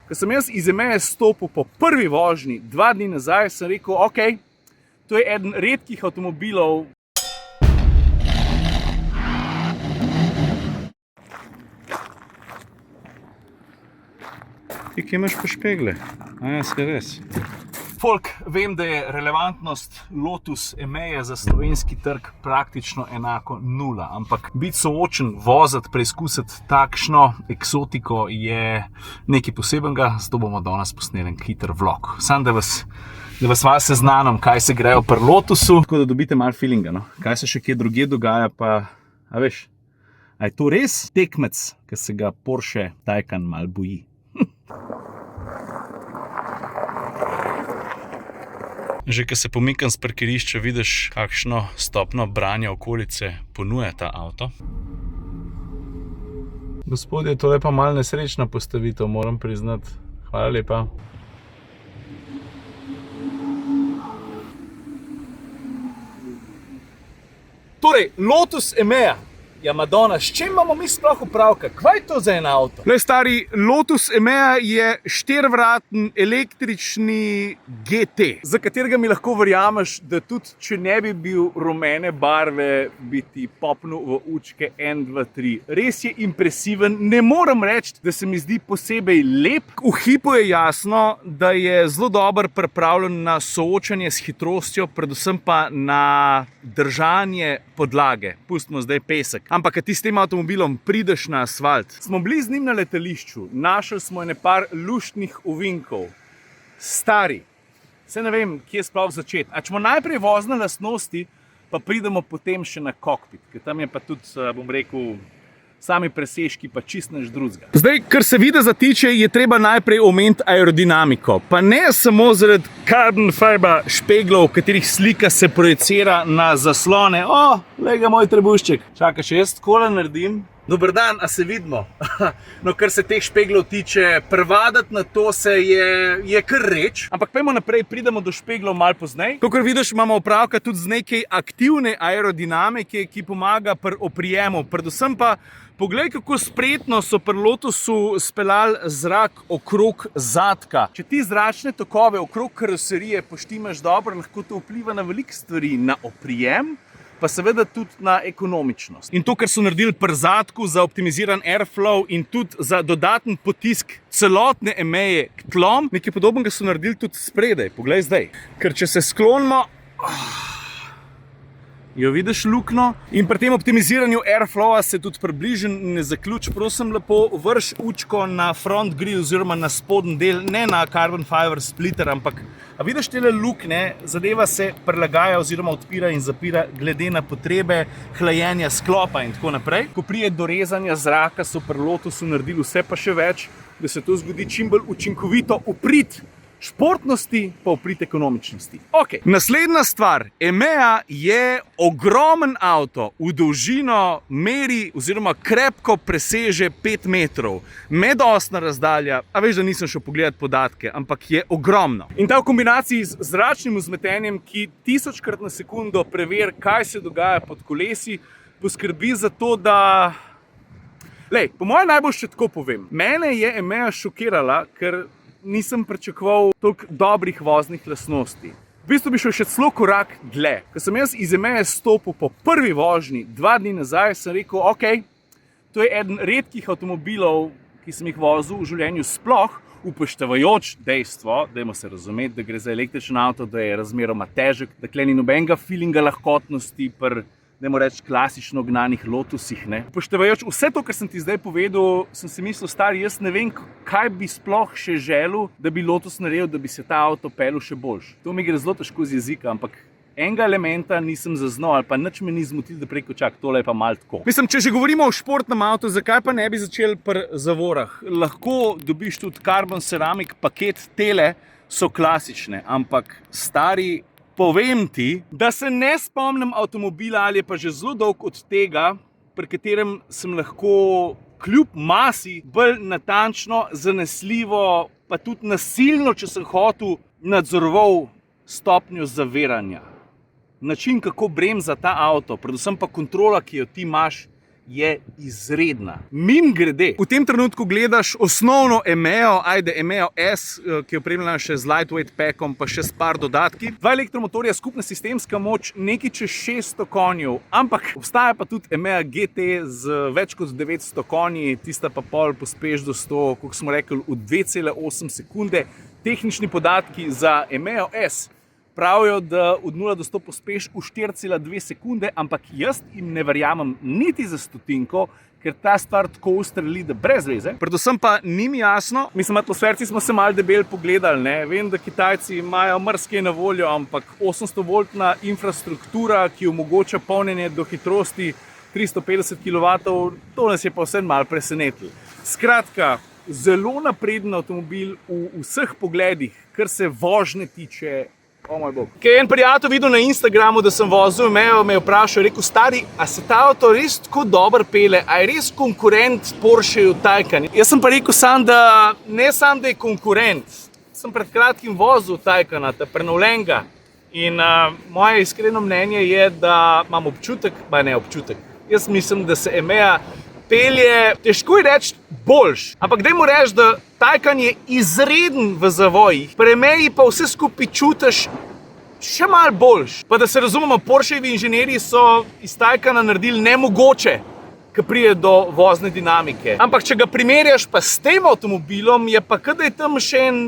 Ko sem jaz iz EMEA stopil po prvi vožnji 2 dni nazaj, sem rekel, ok, to je eden redkih avtomobilov. Ti, kje imaš pa špegle? Aja, se res. Folk, vem, da je relevantnost Lotus EMEA za slovenski trg praktično enako 0, ampak biti soočen, voziti, preizkusiti takšno eksotiko je nekaj posebenega, zato bomo danes posneli hiter vlog. Sam, da vas malo seznanim, kaj se grejo pri Lotusu, tako da dobite malo feelinga, no? Kaj se še kje drugje dogaja, pa, a veš, a je to res tekmec, ki se ga Porsche Taycan malo boji? Že ko se pomikam z parkirišča, vidiš, kakšno stopno branja okolice ponuja ta avto. Gospodje, to je pa malo nesrečna postavitev, moram priznati. Hvala lepa. Torej, Lotus EMEA. Ja, Madonna, s čem imamo mi sploh opravka? Kaj je to za en avto? Glej, stari, Lotus EMEA je 4-vraten električni GT, za katerega mi lahko verjameš, da tudi če ne bi bil rumene barve, bi ti popnil v učke 1, 2, 3. Res je impresiven, ne moram reči, da se mi zdi posebej lep. V hipu je jasno, da je zelo dobro pripravljen na soočanje s hitrostjo, predvsem pa na držanje podlage. Pustimo zdaj pesek. Ampak, ko ti s tem avtomobilom prideš na asfalt, smo bili z njim na letališču, našli smo par luštnih ovinkov. Stari, se ne vem, kje sploh začeti. A ćemo najprej vozne lastnosti, pa pridemo potem še na kokpit, ker tam je pa tudi, bom rekel, sami presežki pa čist nič drugega. Zdaj, kar se videza tiče, je treba najprej omeniti aerodinamiko. Pa ne samo zaradi carbon fiber špeglov, katerih slika se projicira na zaslone. O, glej ga moj trebušček. Čakaj, še jaz takole naredim. Dober dan, a se vidimo? No, kar se teh špeglov tiče, prevadati na to se je kar reč. Ampak pojmo naprej, pridemo do špeglov malo poznej. Kakor vidiš, imamo opravka tudi z nekaj aktivne aerodinamike, ki pomaga pri oprijemu. Predvsem pa poglej, kako spretno so pri Lotusu speljali zrak okrog zadka. Če ti zračne tokove okrog karoserije poštimaš dobro, lahko to vpliva na veliko stvari, na oprijem, pa seveda tudi na ekonomičnost. In to, kar so naredili pri zadku za optimiziran airflow in tudi za dodaten potisk celotne EMEA k tlom, nekaj podobnega so naredili tudi spredaj. Poglej zdaj. Ker če se sklonimo, jo vidiš lukno. In pri tem optimiziranju airflowa se tudi približen ne zaključi. Prosim lepo, vrš učko na front grill oziroma na spodnji del, ne na carbon fiber splitter, ampak a vidiš tele lukne, zadeva se prilagaja oziroma odpira in zapira glede na potrebe hlajenja sklopa in tako naprej. Ko pride do rezanja zraka, so pri Lotusu naredili vse pa še več, da se to zgodi čim bolj učinkovito, uprit športnosti pa uprit ekonomičnosti. Ok, naslednja stvar. EMEA je ogromen avto, v dolžino meri oziroma krepko preseže 5 metrov. Medosna razdalja, a veš, da nisem šel pogledati podatke, ampak je ogromno. In ta v kombinaciji z zračnim vzmetenjem, ki 1000-krat na sekundo preveri, kaj se dogaja pod kolesi, poskrbi za to, da... Lej, po mojem najbolj še tako povem. Mene je EMEA šokirala, ker nisem pričakoval toliko dobrih voznih lastnosti. V bistvu bi šel še celo korak dlje. Ko sem jaz iz EMEA stopil po prvi vožnji 2 dni nazaj, sem rekel, ok, to je eden redkih avtomobilov, ki sem jih vozil v življenju sploh, upoštevajoč dejstvo, dajmo se razumeti, da gre za električen avto, da je razmeroma težek, da tle ni nobenega feelinga lahkotnosti pri, dajmo reči, klasično gnanih Lotusih, ne. Upoštevajoč vse to, kar sem ti zdaj povedal, sem si mislil, stari, jaz ne vem, kaj bi sploh še želel, da bi Lotus naredil, da bi se ta avto peljal še boljš. To mi gre zelo težko z jezika, ampak enega elementa nisem zaznal ali pa nič me ni zmotil, da preko čak, tole je pa malo tako. Mislim, če že govorimo o športnem avtu, zakaj pa ne bi začeli pri zavorah? Lahko dobiš tudi carbon ceramic paket, tele so klasične, ampak stari, povem ti, da se ne spomnim avtomobila ali pa že zelo dolg od tega, pri katerem sem lahko kljub masi bolj natančno, zanesljivo, pa tudi nasilno, če sem hotel, nadzoroval stopnjo zaviranja. Način, kako bremza ta avto, predvsem pa kontrola, ki jo ti imaš, je izredna. Mimogrede, v tem trenutku gledaš osnovno EMEO, EMEO S, ki je opremljena še z lightweight packom, pa še s par dodatki. Dva elektromotorja, skupna sistemska moč nekaj čez 600 konjev, ampak obstaja pa tudi EMEA GT z več kot 900 konji, tista pa pol pospeš do 100, kot smo rekli, v 2,8 sekunde. Tehnični podatki za EMEO S pravijo, da od 0 do 100 pospeš v 4,2 sekunde, ampak jaz jim ne verjamem niti za stotinko, ker ta stvar tako ustreli, da brez veze. Predvsem pa ni mi jasno, mislim, atmosferci smo se malo debel pogledali, ne? Vem, da Kitajci imajo marsikaj na voljo, ampak 800-voltna infrastruktura, ki omogoča polnjenje do hitrosti 350 kW, to nas je pa vse malo presenetilo. Skratka, zelo napreden avtomobil v vseh pogledih, kar se vožnje tiče. O moj bog. Kaj je en prijatelj videl na Instagramu, da sem vozil, me je vprašal, rekel, stari, a se ta avto res tako dobro pele, a je res konkurent Porscheju Taycan? Jaz sem pa rekel da je konkurent. Sem pred kratkim vozil Taycana, ta prenovljenega. In moje iskreno mnenje je, da imam občutek, jaz mislim, da se EMEA pelje, težko je reči boljš, ampak dajmo reči, da Taycan je izreden v zavojih, pri EMEA pa vse skupaj čutiš še malo boljš. Pa da se razumemo, Porschejevi inženirji so iz Taycana naredili nemogoče, ko pride do vozne dinamike. Ampak če ga primerjaš pa s tem avtomobilom, je pa kot da je tam še en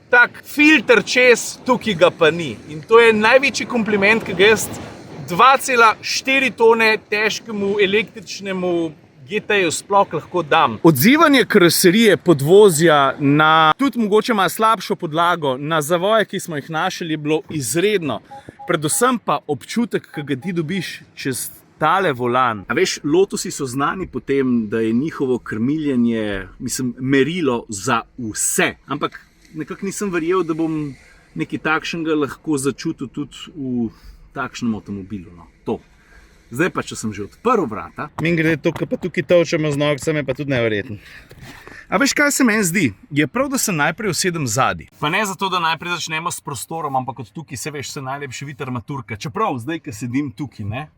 tak filter čez, tukaj ga pa ni. In to je največji kompliment, ki ga jaz 2,4 tone težkemu električnemu GT-ju sploh lahko dam. Odzivanje karoserije podvozja na tudi mogoče malo slabšo podlago, na zavoje, ki smo jih našli, je bilo izredno. Predvsem pa občutek, ki ga ti dobiš čez tale volan. A veš, Lotusi so znani po tem, da je njihovo krmiljenje, merilo za vse. Ampak nekako nisem verjel, da bom nekaj takšnega lahko začutil tudi v takšnem avtomobilu. No, to. Zdaj pa, če sem že odprl vrata. Mimogrede, to, kar pa tukaj tolčemo z nogicami, je pa tudi neverjetno. A veš, kaj se meni zdi? Je prav, da se najprej usedem zadaj. Pa ne zato, da najprej začnemo s prostorom, ampak od tukaj se veš, se najlepše vidi armaturka. Čeprav zdaj, ko sedim tukaj, ne?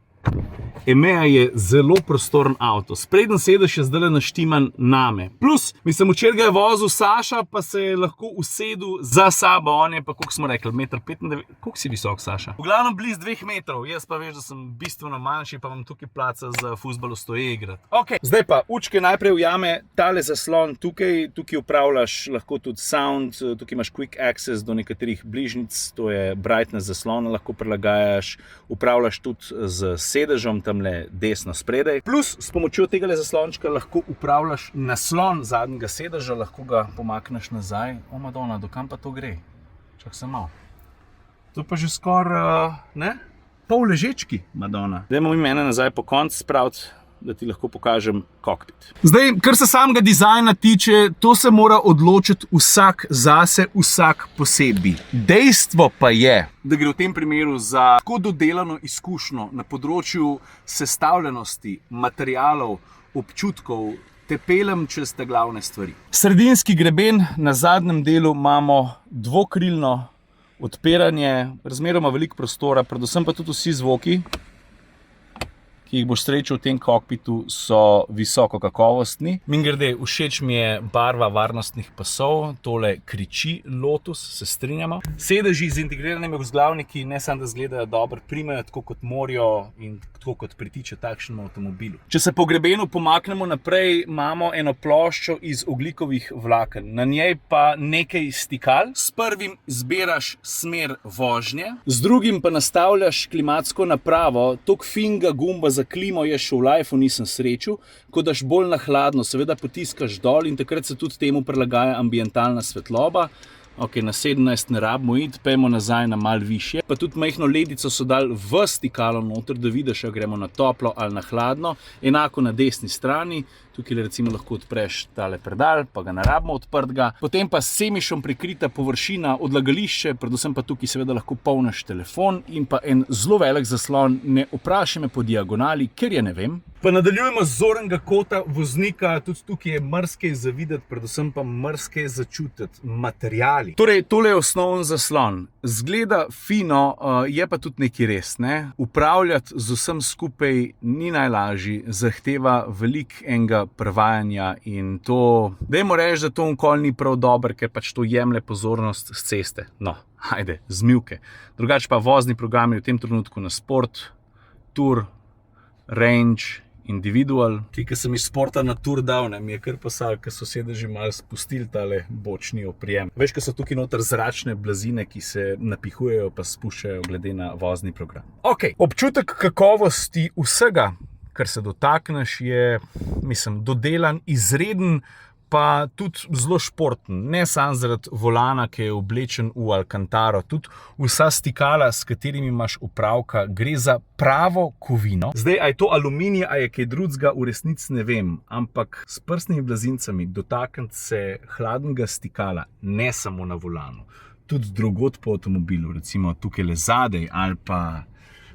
EMEA je zelo prostoren avto. Spreden sedež je zdaj naštiman name. Plus, včeraj ga je vozil Saša, pa se je lahko usedel za sabo. On je pa, koliko smo rekli, 1,95 m. Koliko si visok, Saša? V glavnem blizu 2 metrov. Jaz pa veš, da sem bistveno manjši, pa imam tukaj placa za fuzbalo stoje igrati. Ok, zdaj pa, Učke najprej ujame tale zaslon tukaj. Tukaj upravljaš lahko tudi sound, tukaj imaš quick access do nekaterih bližnjic, to je brightness zaslona, lahko prilagajaš, upravljaš tudi z sedežom tamle desno spredaj. Plus s pomočjo tega zaslončka lahko upravljaš naslon zadnjega sedeža, lahko ga pomakneš nazaj. O Madonna, dokam pa to gre? Čak sem malo. To pa že skoraj, ne? Pol ležečki, Madonna. Dajmo mi mene nazaj po konc spraviti, da ti lahko pokažem kokpit. Zdaj, kar se samega dizajna tiče, to se mora odločiti vsak zase, vsak posebej. Dejstvo pa je, da gre v tem primeru za tako dodelano izkušnjo na področju sestavljenosti, materialov, občutkov, te pelem čez te glavne stvari. Sredinski greben, na zadnjem delu imamo dvokrilno odpiranje, razmeroma veliko prostora, predvsem pa tudi vsi zvoki, ki jih boš srečal v tem kokpitu, so visoko kakovostni. Mimogrede, všeč mi je barva varnostnih pasov, tole kriči Lotus, se strinjamo. Sedeži z integriranimi vzglavniki ne samo da izgledajo dobro, primejo tako kot morajo in tako kot pritiče takšnemu avtomobilu. Če se po grebenu pomaknemo naprej, imamo eno ploščo iz ogljikovih vlaken, na njej pa nekaj stikal. S prvim zbiraš smer vožnje, z drugim pa nastavljaš klimatsko napravo, toliko finega gumba za klimo je še v lifeu nisem srečal, ko daš bolj na hladno, seveda potiskaš dol in takrat se tudi temu prilagaja ambientalna svetloba. Ok, na 17 ne rabimo iti, pejmo nazaj na malo višje. Pa tudi majhno ledico so dali v stikalo noter, da vidiš, ali gremo na toplo ali na hladno. Enako na desni strani, Tukaj recimo lahko odpreš tale predal, pa ga ne rabimo odprtega. Potem pa s semišom prikrita površina, odlagališče, predvsem pa tukaj seveda lahko polniš telefon in pa en zelo velik zaslon. Ne vprašaj me po diagonali, ker je ne vem. Pa nadaljujemo z zornega kota voznika, tudi tukaj je marsikaj za videti, predvsem pa marsikaj za čutiti, materiali. Torej, tole je osnoven zaslon. Zgleda fino, je pa tudi nekaj res, ne? Upravljati z vsem skupaj ni najlažji, zahteva veliko enega prevajanja in to, dajmo reči, da to nikoli ni prav dobro, ker pač to jemlje pozornost s ceste. No, ajde, zmivke. Drugače pa vozni programi v tem trenutku na sport, tour, range, individual. Ki sem iz sporta na tour dal, mi je kar pasal, ker so sedeži malo spustili tale bočni oprijem. Veš, ker so tukaj noter zračne blazine, ki se napihujejo pa spuščajo glede na vozni program. Ok, občutek kakovosti vsega, kar se dotakneš, je, mislim, dodelan, izreden, pa tudi zelo športen. Ne samo zaradi volana, ki je oblečen v alcantaro, tudi vsa stikala, s katerimi imaš opravka, gre za pravo kovino. Zdaj, a je to aluminij, a je kaj drugega, v resnici ne vem, ampak s prstnimi blazincami dotakniti se hladnega stikala, ne samo na volanu, tudi drugod po avtomobilu, recimo tukaj le zadaj ali pa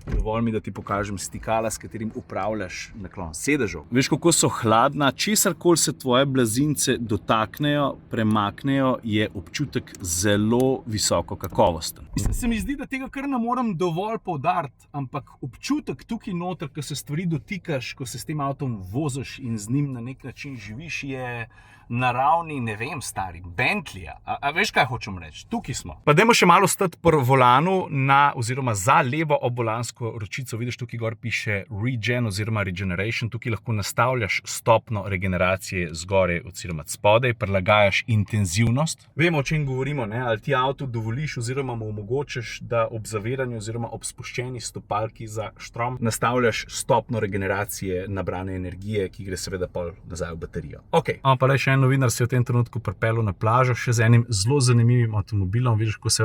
dovolj mi, da ti pokažem stikala, s katerim upravljaš naklon sedežev. Veš, kako so hladna, česarkoli se tvoje blazince dotaknejo, premaknejo, je občutek zelo visoko kakovosten. Se mi zdi, da tega kar ne moram dovolj poudariti, ampak občutek tukaj noter, ko se stvari dotikaš, ko se s tem avtom voziš in z njim na nek način živiš, je na ravni, ne vem, stari, Bentleyja. A veš, kaj hočem reči? Tukaj smo. Pa dajmo še malo stati pri volanu oziroma za levo obvolansko ročico. Vidiš, tukaj gor piše Regen oziroma Regeneration. Tukaj lahko nastavljaš stopno regeneracije zgoraj oziroma spodaj, prilagajaš intenzivnost. Vemo, o čem govorimo, ne? Ali ti avto dovoliš oziroma mu omogočiš, da ob zaviranju oziroma ob spuščeni stopalki za štrom nastavljaš stopno regeneracije nabrane energije, ki gre seveda pol nazaj v baterijo. Ok, pa le še en novinar se je v tem trenutku pripeljal na plažo še z enim zelo zanimivim avtomobilom. Vidiš, ko se...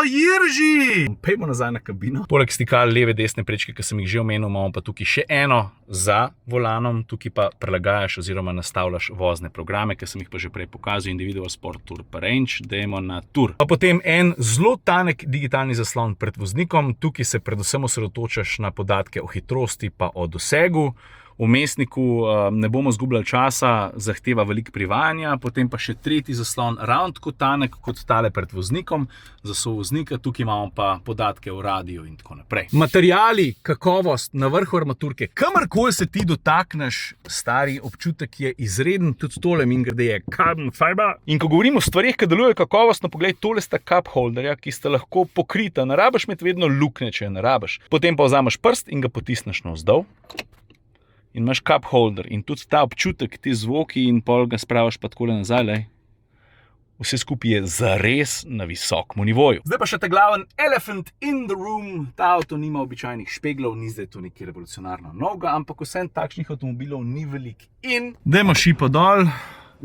Jirži! Pejmo nazaj na kabino. Poleg stikal leve, desne prečke, ki sem jih že omenil, imamo pa tukaj še eno za volanom. Tukaj pa prilagajaš oziroma nastavljaš vozne programe, ki sem jih pa že prej pokazal, individual, sport, tour pa range. Dajmo na tour. Pa potem en zelo tanek digitalni zaslon pred voznikom. Tukaj se predvsem osredotočaš na podatke o hitrosti pa o dosegu. V vmesniku ne bomo zgubljali časa, zahteva veliko privajanja, potem pa še tretji zaslon, ravno tako tanek kot tale pred voznikom, za sovoznika, tukaj imamo pa podatke o radiju in tako naprej. Materiali, kakovost, na vrhu armaturke, kamorkoli se ti dotakneš, stari občutek je izreden, tudi tole mimogrede je carbon fiber. In ko govorimo o stvarih, ki delujejo kakovostno, poglej, tole sta cup holderja, ki sta lahko pokrita, ne rabiš imeti vedno luknje, če ne rabiš. Potem pa vzameš prst in ga potisneš navzdol. In imaš cup holder in tudi ta občutek, ti zvoki in pol ga spravaš pa takole nazaj, lej. Vse skupaj je zares na visokem nivoju. Zdaj pa še ta glaven elephant in the room. Ta avto nima običajnih špeglov, ni zdaj to nekaj revolucionarno novega, ampak vsem takšnih avtomobilov ni veliko. In dajmo šipo dol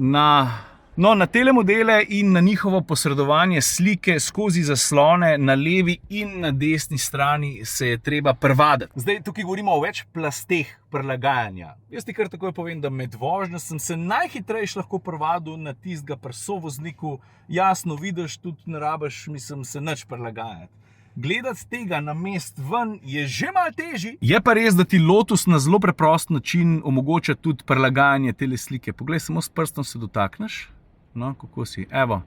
na tele modele in na njihovo posredovanje slike skozi zaslone na levi in na desni strani se je treba privaditi. Zdaj tukaj govorimo o več plasteh prilagajanja. Jaz ti kar takoj povem, da med vožnjo sem se najhitrejš lahko privadil na tistega pri sovozniku. Jasno vidiš, tudi ne rabiš, mislim, se nič prilagajati. Gledati tega na mest ven je že malo težji. Je pa res, da ti Lotus na zelo preprost način omogoča tudi prilagajanje tele slike. Poglej, samo s prstom se dotakneš. No, kako si? Evo,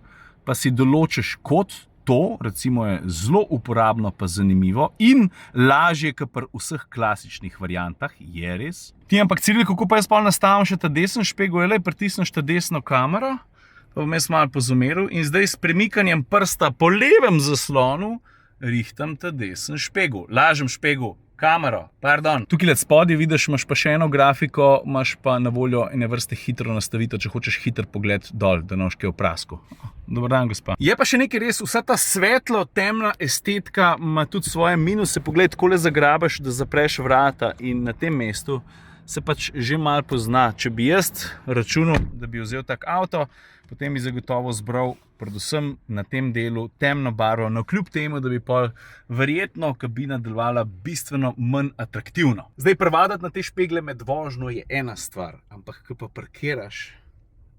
pa si določiš kot to, recimo je zelo uporabno pa zanimivo in lažje, kot pri vseh klasičnih variantah, je res. Ti ampak Ciril, kako pa jaz pol nastavim še ta desen špegel, pritisneš ta desno kamero, pa bom jaz malo pozumeril in zdaj s premikanjem prsta po levem zaslonu rihtam ta desen špegel, lažem špegel. Kamero, pardon. Tukaj let spodaj vidiš, imaš pa še eno grafiko, imaš pa na voljo ene vrste hitro nastavitev, če hočeš hiter pogled dol, da noš kaj v prasku. Dobar dan, gospa. Je pa še nekaj res, vsa ta svetlo, temna estetika ima tudi svoje minuse. Poglej, takole zagrabaš, da zapreš vrata in na tem mestu se pač že malo pozna. Če bi jaz računal, da bi vzel tak avto, potem bi zagotovo zbral predvsem na tem delu temno barvo, no kljub temu, da bi pol verjetno kabina delovala bistveno manj atraktivno. Zdaj, prevadati na te špegle med vožnjo je ena stvar, ampak ko pa parkiraš,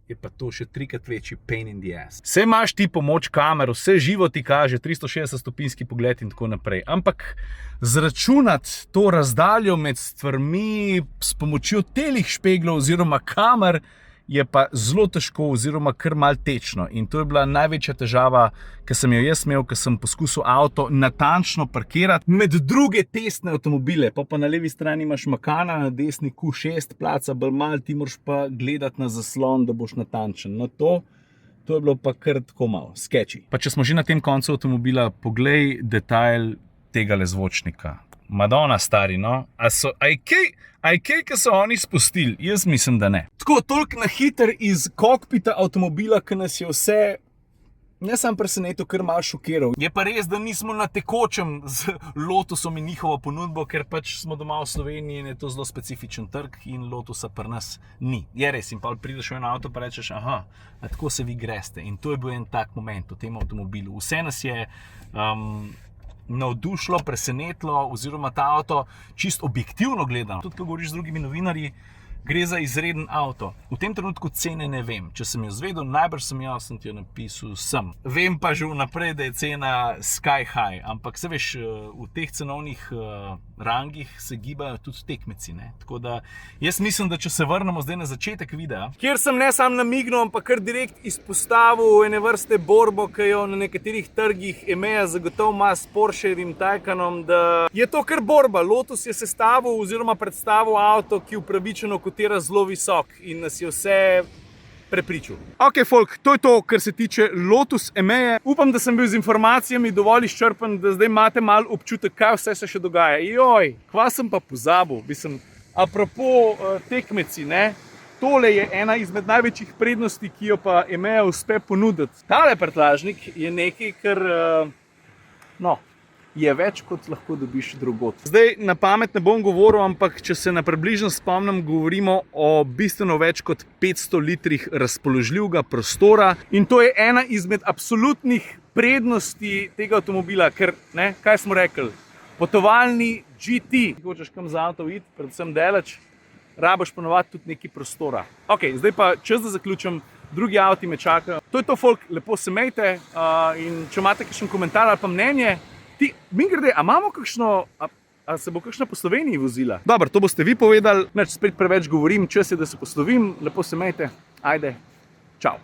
je pa to še 3-krat večji pain in the ass. Vse imaš ti pomoč kamer, vse živo ti kaže, 360-stopinski pogled in tako naprej. Ampak zračunati to razdaljo med stvarmi s pomočjo telih špeglov oziroma kamer je pa zelo težko oziroma kar malo tečno. In to je bila največja težava, ki sem jo jaz imel, ko sem poskusil avto natančno parkirati med druge testne avtomobile. Pa na levi strani imaš Macana, na desni Q6, placa bolj malo, ti moraš pa gledati na zaslon, da boš natančen. No to je bilo pa kar tako malo, sketchy. Pa če smo že na tem koncu avtomobila, poglej detajl tegale zvočnika. Madonna, stari, no? Aj kaj, ki so oni spustili? Jaz mislim, da ne. Tako, toliko na hiter iz kokpita avtomobila, ki nas je vse, ne sam presenetil, kar malo šokiral. Je pa res, da nismo na tekočem z Lotusom in njihovo ponudbo, ker pač smo doma v Sloveniji in je to zelo specifičen trg in Lotusa pri nas ni. Je res, in pa prideš v en avto pa rečeš, aha, a tako se vi greste. In to je bil en tak moment v tem avtomobilu. Vse nas je navdušilo, presenetilo, oziroma ta avto čisto objektivno gledano. Tudi, ko govoriš z drugimi novinarji, gre za izreden avto. V tem trenutku cene ne vem. Če sem jo zvedel, najbrž sem ti jo napisal sem. Vem pa že vnaprej, da je cena sky high, ampak se veš, v teh cenovnih rangih se gibajo tudi tekmeci, ne? Tako da jaz mislim, da če se vrnemo zdaj na začetek videa, kjer sem ne sam namignil, ampak kar direkt izpostavil ene vrste borbo, ki jo na nekaterih trgih EMEA zagotovo ima s Porschevim Taycanom, da je to kar borba. Lotus je sestavil oziroma predstavil avto, ki upravičeno kotira zelo visok in nas je vse prepričal. Ok, folk, to je to, kar se tiče Lotus EMEA. Upam, da sem bil z informacijami dovolj izčrpen, da zdaj imate malo občutek, kaj vse se še dogaja. Joj, kva sem pa pozabil. Apropo tekmeci, ne? Tole je ena izmed največjih prednosti, ki jo pa EMEA uspe ponuditi. Tale prtljažnik je nekaj, kar je več, kot lahko dobiš drugod. Zdaj na pamet ne bom govoril, ampak če se na približno spomnim, govorimo o bistveno več kot 500 litrih razpoložljivega prostora in to je ena izmed absolutnih prednosti tega avtomobila, ker, ne, kaj smo rekli, potovalni GT, ki hočeš kam za avto iti, predvsem daleč, rabiš ponovati tudi nekaj prostora. Ok, zdaj pa čas, da zaključim, drugi avti me čakajo. To je to, folk, lepo se imejte in če imate kakšen komentar ali pa mnenje, mingrede, a imamo kakšno, a se bo kakšna po Sloveniji vozila? Dobro, to boste vi povedali, neč spet preveč govorim, čas je, da se poslovim, lepo se imejte, ajde, čau.